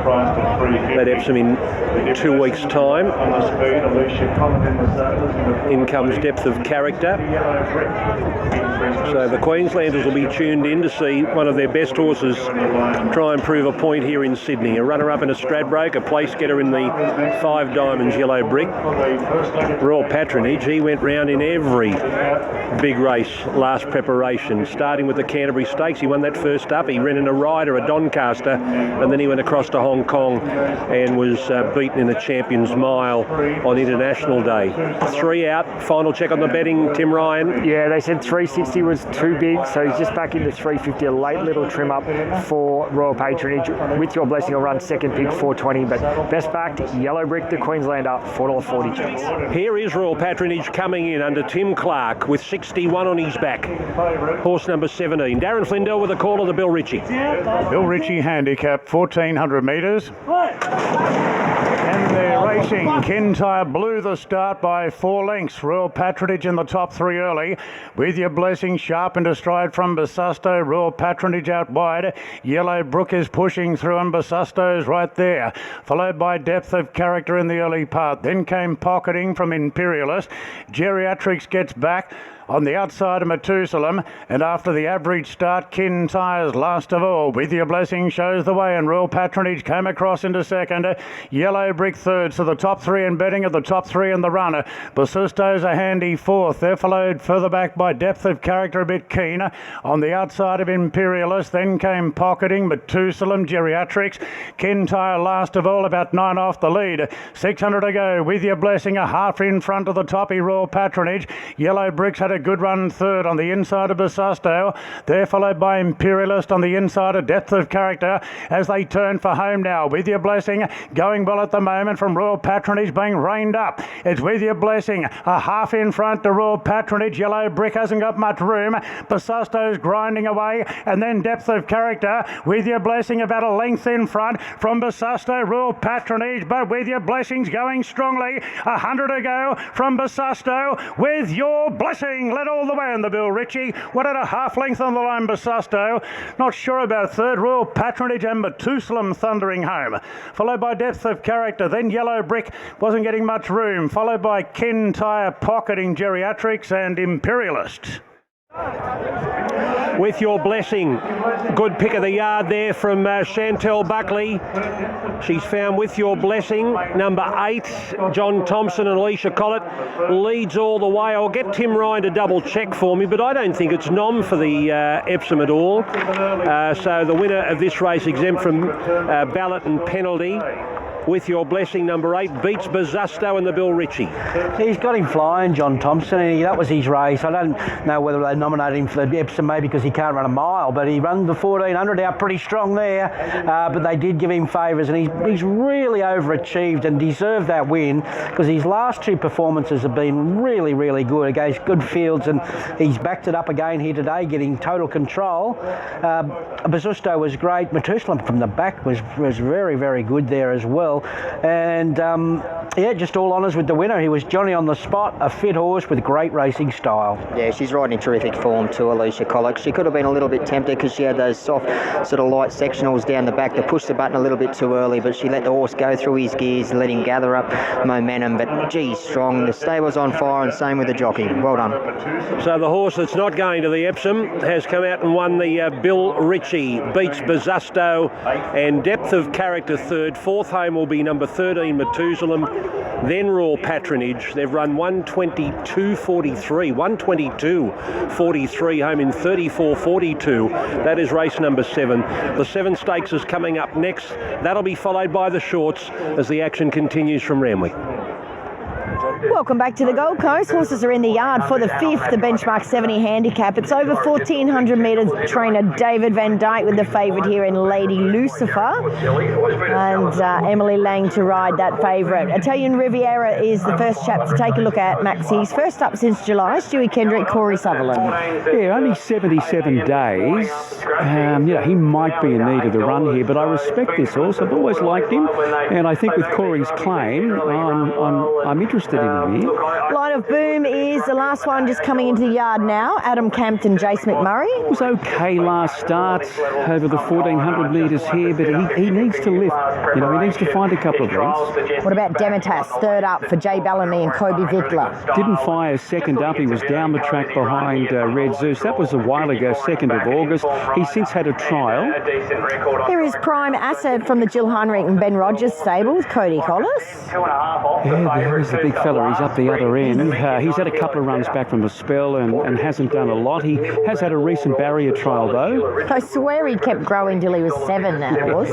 That Epsom in 2 weeks' time. In comes Depth of Character. So the Queenslanders will be tuned in to see one of their best horses try and prove a point here in Sydney. A runner-up in a Stradbroke, a place getter in the 5 Diamonds Yellow Brick. Royal Patronage, he went round in every big race last preparation, starting with the Canterbury Stakes. He won that first up. He ran in a Rider, a Doncaster, and then he went across to Hong Kong and was beaten in the Champions Mile on International Day. 3 out. Final check on the betting, Tim Ryan. Yeah, they said 360 was too big, so he's just back into 350. A late little trim up for Royal Patronage. With Your Blessing, will run second pick, 420, but best backed, Yellow Brick, the Queenslander, $4.40 chance. Here is Royal Patronage coming in under Tim Clark with 61 on his back. Horse number 17. Darren Flindell with a call of the Bill Ritchie. Bill Ritchie Handicap, 1,400 metres. And they're racing. Kintyre blew the start by 4 lengths. Royal Patronage in the top 3 early. With Your Blessing sharp into stride from Basusto. Royal Patronage out wide. Yellow Brook is pushing through and Basusto's right there. Followed by Depth of Character in the early part. Then came Pocketing from Imperialist. Geriatrics gets back on the outside of Methusalem, and after the average start, Kintyre's last of all. With Your Blessing shows the way, and Royal Patronage came across into second. Yellow Brick third, so the top 3 in betting of the top 3 in the runner. Basusto's a handy fourth. They're followed further back by Depth of Character, a bit keener. On the outside of Imperialist, then came Pocketing, Methusalem, Geriatrics. Kintyre last of all, about 9 off the lead. 600 to go. With Your Blessing, a half in front of the toppy Royal Patronage. Yellow Bricks had a good run third on the inside of Basusto. They're followed by Imperialist on the inside of Depth of Character as they turn for home now. With Your Blessing going well at the moment from Royal Patronage, being reined up. It's With Your Blessing, a half in front to Royal Patronage. Yellow Brick hasn't got much room. Basusto's grinding away, and then Depth of Character. With Your Blessing about a length in front from Basusto. Royal Patronage, but With Your Blessing's going strongly. 100 to go from Basusto. With Your Blessing led all the way in the Bill Ritchie. What at a half length on the line, Basusto. Not sure about third. Royal Patronage and Methusalem thundering home. Followed by Depth of Character. Then Yellow Brick wasn't getting much room. Followed by Kintyre, Pocketing, Geriatrics and Imperialist. With Your Blessing, good pick of the yard there from Chantel Buckley. She's found With Your Blessing. Number 8, John Thompson and Alicia Collett leads all the way. I'll get Tim Ryan to double check for me, but I don't think it's nom for the Epsom at all. So the winner of this race, exempt from ballot and penalty. With Your Blessing, number 8, beats Basusto and the Bill Ritchie. He's got him flying, John Thompson, and that was his race. I don't know whether they nominated him for the Epsom, maybe because he can't run a mile, but he ran the 1,400 out pretty strong there. But they did give him favours, and he's really overachieved and deserved that win because his last 2 performances have been really, really good against good fields, and he's backed it up again here today, getting total control. Basusto was great. Methusalem from the back was very, very good there as well. And yeah, just all honours with the winner. He was Johnny on the spot, a fit horse with great racing style. Yeah, she's riding in terrific form too, Alicia Collett. She could have been a little bit tempted because she had those soft sort of light sectionals down the back to push the button a little bit too early, but she let the horse go through his gears, let him gather up momentum. But geez, strong. The stable's on fire, and same with the jockey. Well done. So the horse that's not going to the Epsom has come out and won the Bill Ritchie. Beats Basusto and Depth of Character third. Fourth home will be number 13, Methusalem. Then Royal Patronage. They've run 122.43. 122.43 home in 34.42. That is race number 7. The 7 Stakes is coming up next. That'll be followed by the shorts as the action continues from Randwick. Welcome back to the Gold Coast. Horses are in the yard for the 5th, the Benchmark 70 Handicap. It's over 1,400 metres. Trainer David Van Dyke with the favourite here in Lady Lucifer. And Emily Lang to ride that favourite. Italian Riviera is the first chap to take a look at, Max. He's first up since July. Stewie Kendrick, Corey Sutherland. Yeah, only 77 days. He might be in need of the run here, but I respect this horse. I've always liked him. And I think with Corey's claim, I'm interested in in here. Light of Boom is the last one just coming into the yard now. Adam Campton, Jace McMurray. It was okay last start over the 1,400 metres here, but he needs to lift. You know, he needs to find a couple of lengths. What about Demitas, third up for Jay Bellamy and Kobe Vickler? Didn't fire second up. He was down the track behind Red Zeus. That was a while ago, 2nd of August. He's since had a trial. Here is Prime Asset from the Jill Heinrich and Ben Rogers stable with Cody Collis. Yeah, there is the big fella. He's up the other end. He's had a couple of runs back from a spell and hasn't done a lot. He has had a recent barrier trial, though. I swear he kept growing till he was 7, that was.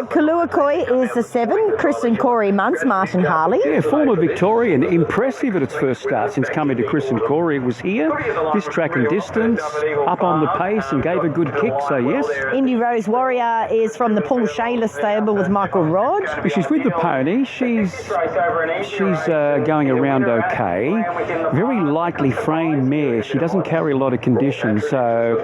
Kaluakoi is the 7. Kristen Corey Muntz, Martin Harley. Yeah, former Victorian. Impressive at its first start since coming to Kristen Corey. It was here, this track and distance, up on the pace and gave a good kick, so yes. Indy Rose Warrior is from the Paul Shaler stable with Michael Rod. She's with the pony. She's going around okay. Very lightly framed mare. She doesn't carry a lot of condition, so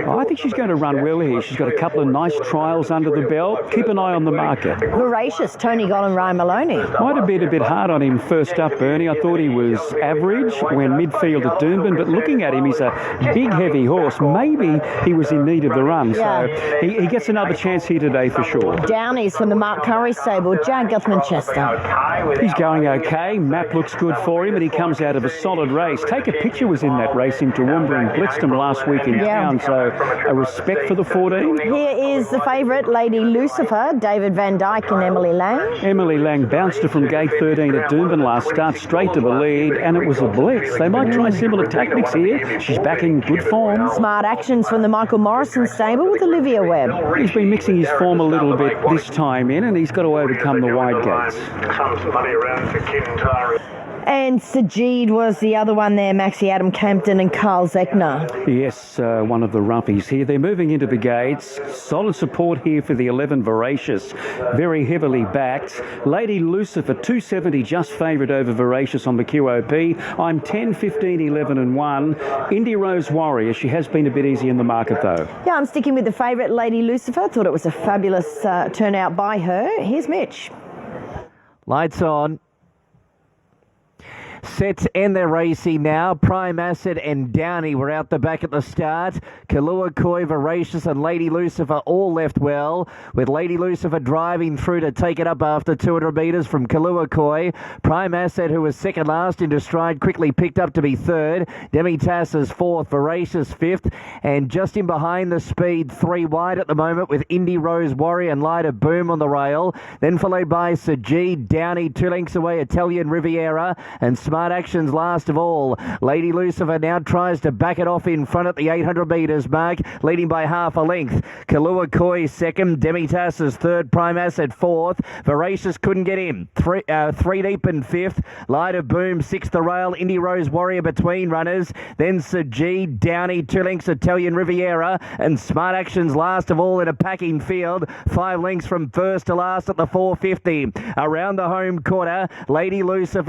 I think she's going to run well here. She's got a couple of nice trials under the belt. Keep an eye on the market. Voracious, Tony Goll and Ryan Maloney. Might have been a bit hard on him first up, Bernie. I thought he was average when midfield at Doomben, but looking at him, he's a big, heavy horse. Maybe he was in need of the run, so he gets another chance here today for sure. Downies from the Mark Curry stable, Jag Guthmanchester. He's going okay. Map looks good for him, and he comes out of a solid race. Take a Picture was in that race in Toowoomba and blitzed him last week in town, so a respect for the 14. Here is the favourite, Lady Lucifer, David Van Dyke and Emily Lang. Emily Lang bounced her from gate 13 at Doomben last start, straight to the lead, and it was a blitz. They might try similar tactics here. She's back in good form. Smart Actions from the Michael Morrison stable with Olivia Webb. He's been mixing his form a little bit this time in, and he's got to overcome the wide gates. And Sajid was the other one there, Maxie Adam Campton and Carl Zechner. Yes, one of the roughies here. They're moving into the gates. Solid support here for the 11 Voracious. Very heavily backed. Lady Lucifer, 270, just favoured over Voracious on the QOP. I'm 10, 15, 11 and 1. Indy Rose Warrior. She has been a bit easy in the market, though. Yeah, I'm sticking with the favourite, Lady Lucifer. Thought it was a fabulous turnout by her. Here's Mitch. Lights on. Sets end their racing now. Prime Asset and Downey were out the back at the start. Kalua Koi, Voracious and Lady Lucifer all left well, with Lady Lucifer driving through to take it up after 200 metres from Kalua Koi. Prime Asset, who was second last into stride, quickly picked up to be third. Demitas is fourth, Voracious fifth, and just in behind the speed, 3 wide at the moment with Indy Rose Warrior and Light of Boom on the rail. Then followed by Sajid, Downey, 2 lengths away, Italian Riviera, and Smart Actions last of all. Lady Lucifer now tries to back it off in front at the 800 metres mark, leading by half a length. Kalua Koi second, Demitas is third, Prime Asset fourth. Voracious couldn't get in. Three deep in fifth. Light of Boom sixth the rail. Indy Rose Warrior between runners. Then Sajid, Downey, 2 lengths Italian Riviera, and Smart Actions last of all in a packing field. 5 lengths from first to last at the 450. Around the home quarter, Lady Lucifer